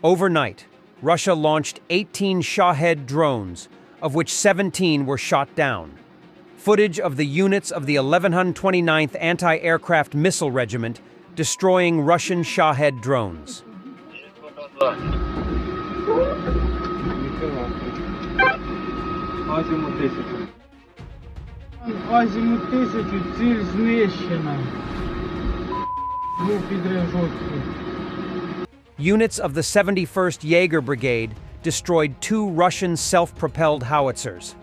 Overnight, Russia launched 18 Shahed drones, of which 17 were shot down. Footage of the units of the 1129th Anti-Aircraft Missile Regiment destroying Russian Shahed drones. Азимут 1000, ціль знищена. Був підрив жорсткий. Units of the 71st Jaeger Brigade destroyed 2 Russian self-propelled howitzers.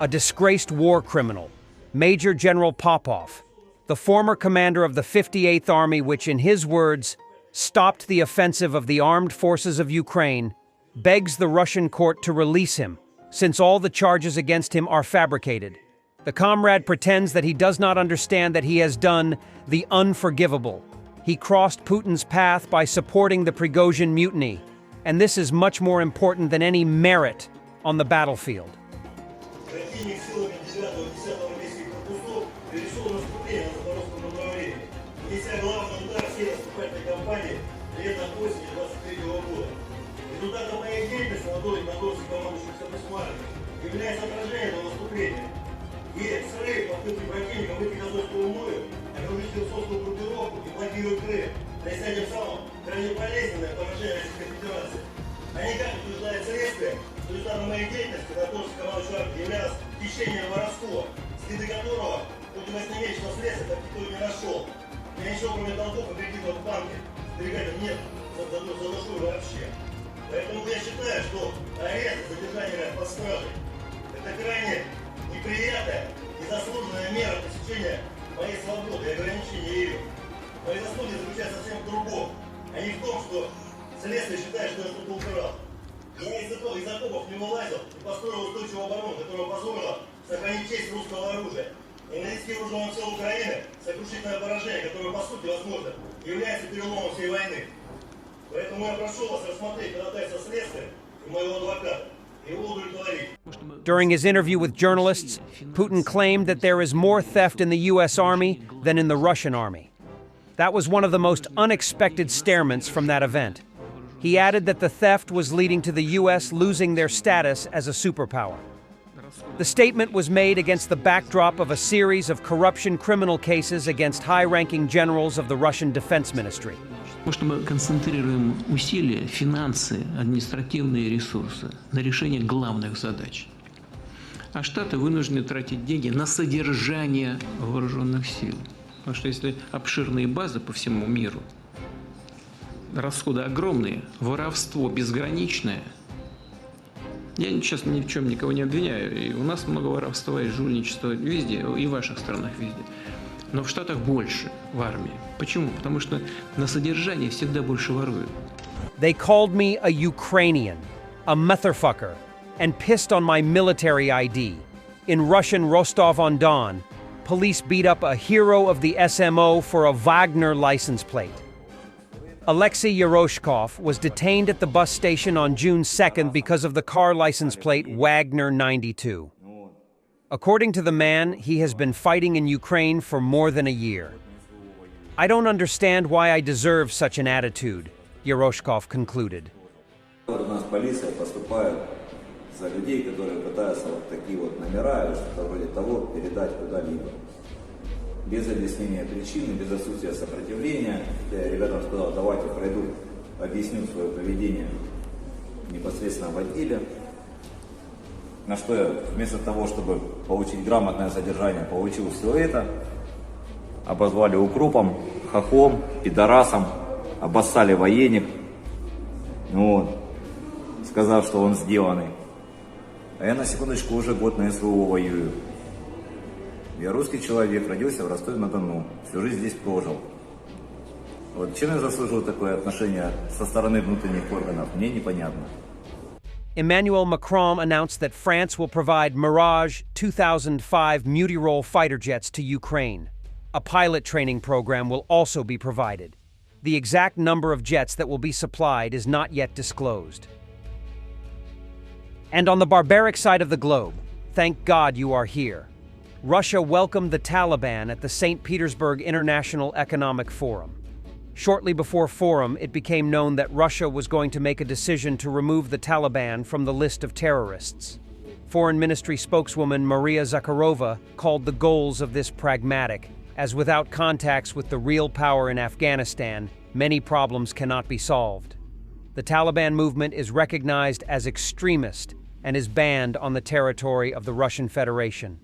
A disgraced war criminal, Major General Popov, the former commander of the 58th Army which, in his words, stopped the offensive of the armed forces of Ukraine, begs the Russian court to release him, since all the charges against him are fabricated. The comrade pretends that he does not understand that he has done the unforgivable. He crossed Putin's path by supporting the Prigozhin mutiny, and this is much more important than any merit on the battlefield. Противник силами 9-10 армейских корпусов перешел наступление на запорожском направлении, нанеся главный удар всей наступательной кампании летом осени 23 года. Результатом моей деятельности на доле Донбасса командующих армии является отражение этого наступления и срыв попытки противника выйти к Азовскому морю, окружить Херсонскую группировку и блокировать Крым, нанеся тем самым крайне болезненное поражение Российской Федерации. Они как утверждают следствие, результатом моей деятельности на должности командующего армии являлось хищение и воровство, следы которого после 8-месячного следствия так никто и не нашел. У меня ничего кроме долгов и кредитов в банке сберегательных нет за душу вообще. Поэтому я считаю, что арест, задержание под стражей — это крайне неприятная и заслуженная мера пресечения моей свободы и ограничения ее. Мои заслуги заключаются совсем в другом, а не в том, что следствие считает, что я что-то украл. Я из окопов не вылазил и построил устойчивую оборону, которая позволила сохранить честь русского оружия и нанести вооруженным силам Украины сокрушительное поражение, которое, по сути, возможно, является переломом всей войны. Поэтому я прошу вас рассмотреть ходатайство следствия и моего адвоката. During his interview with journalists, Putin claimed that there is more theft in the U.S. Army than in the Russian Army. That was one of the most unexpected statements from that event. He added that the theft was leading to the U.S. losing their status as a superpower. The statement was made against the backdrop of a series of corruption criminal cases against high-ranking generals of the Russian Defense Ministry. Потому что мы концентрируем усилия, финансы, административные ресурсы на решение главных задач. А Штаты вынуждены тратить деньги на содержание вооруженных сил. Потому что если обширные базы по всему миру, расходы огромные, воровство безграничное. Я сейчас ни в чем никого не обвиняю. И у нас много воровства и жульничества везде, и в ваших странах везде. Но в Штатах больше, в армии. Почему? Потому что на содержание всегда больше воруют. They called me a Ukrainian, a motherfucker, and pissed on my military ID. In Russian Rostov-on-Don, police beat up a hero of the SMO for a Wagner license plate. Alexei Yeroshkov was detained at the bus station on June 2nd because of the car license plate Wagner 92. According to the man, he has been fighting in Ukraine for more than a year. I don't understand why I deserve such an attitude, Yeroshkov concluded. У нас полиция поступает за людей, которые пытаются вот такие вот номера или что-то вроде того передать куда-либо. Без объяснения причины, без отсутствия сопротивления. Я ребятам сказал, давайте пройду, объясню свое поведение непосредственно в отделе. На что я вместо того, чтобы получить грамотное содержание, получил все это. Обозвали укропом, хохлом, пидорасом, обоссали военник. Вот, сказав, что он сделанный. А я на секундочку уже год на СВО воюю. Я русский человек, родился в Ростове-на-Дону, всю жизнь здесь прожил. Вот чем я заслужил такое отношение со стороны внутренних органов, мне непонятно. Emmanuel Macron announced that France will provide Mirage 2005 multi-role fighter jets to Ukraine. A pilot training program will also be provided. The exact number of jets that will be supplied is not yet disclosed. And on the barbaric side of the globe, thank God you are here. Russia welcomed the Taliban at the St. Petersburg International Economic Forum. Shortly before forum, it became known that Russia was going to make a decision to remove the Taliban from the list of terrorists. Foreign Ministry spokeswoman Maria Zakharova called the goals of this pragmatic, as without contacts with the real power in Afghanistan, many problems cannot be solved. The Taliban movement is recognized as extremist and is banned on the territory of the Russian Federation.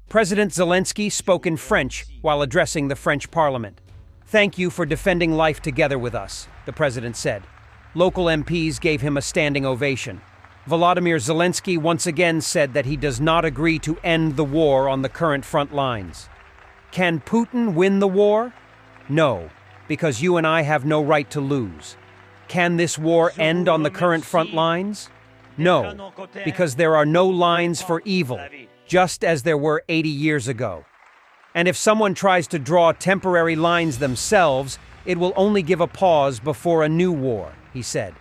President Zelensky spoke in French while addressing the French parliament. "Thank you for defending life together with us," the president said. Local MPs gave him a standing ovation. Volodymyr Zelensky once again said that he does not agree to end the war on the current front lines. Can Putin win the war? No, because you and I have no right to lose. Can this war end on the current front lines? No, because there are no lines for evil, just as there were 80 years ago. And if someone tries to draw temporary lines themselves, it will only give a pause before a new war, he said.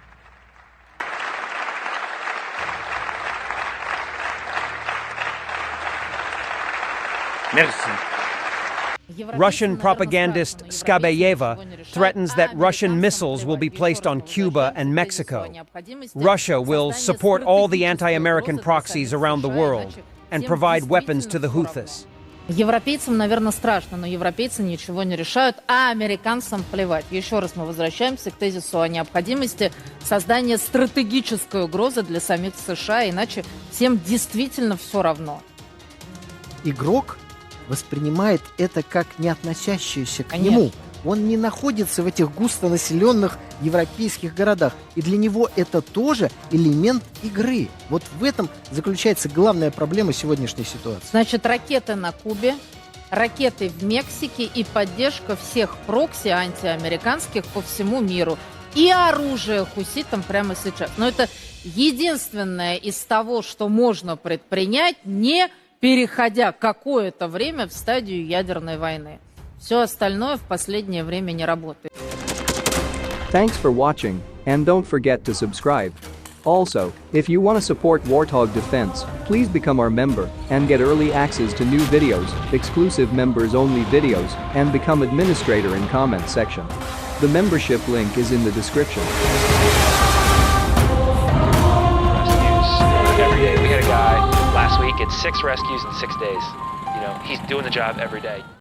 Russian propagandist Skabayeva threatens that Russian missiles will be placed on Cuba and Mexico. Russia will support all the anti-American proxies around the world and provide weapons to the Houthis. Европейцам, наверное, страшно, но европейцы ничего не решают, а американцам плевать. Еще раз мы возвращаемся к тезису о необходимости создания стратегической угрозы для самих США, иначе всем действительно все равно. Игрок воспринимает это как не относящееся к нему. Он не находится в этих густонаселенных европейских городах. И для него это тоже элемент игры. Вот в этом заключается главная проблема сегодняшней ситуации. Значит, ракеты на Кубе, ракеты в Мексике и поддержка всех прокси антиамериканских по всему миру. И оружие хуситам прямо сейчас. Но это единственное из того, что можно предпринять, не переходя какое-то время в стадию ядерной войны. Все остальное в последнее время не работает. Thanks for watching, and don't forget to subscribe. Also, if you want to support Warthog Defense, please become our member and get early access to new videos, exclusive members-only videos, and become administrator in comment section. The membership link is in the description. Every day. We had a guy last week at 6 rescues in 6 days. You know, he's doing the job every day.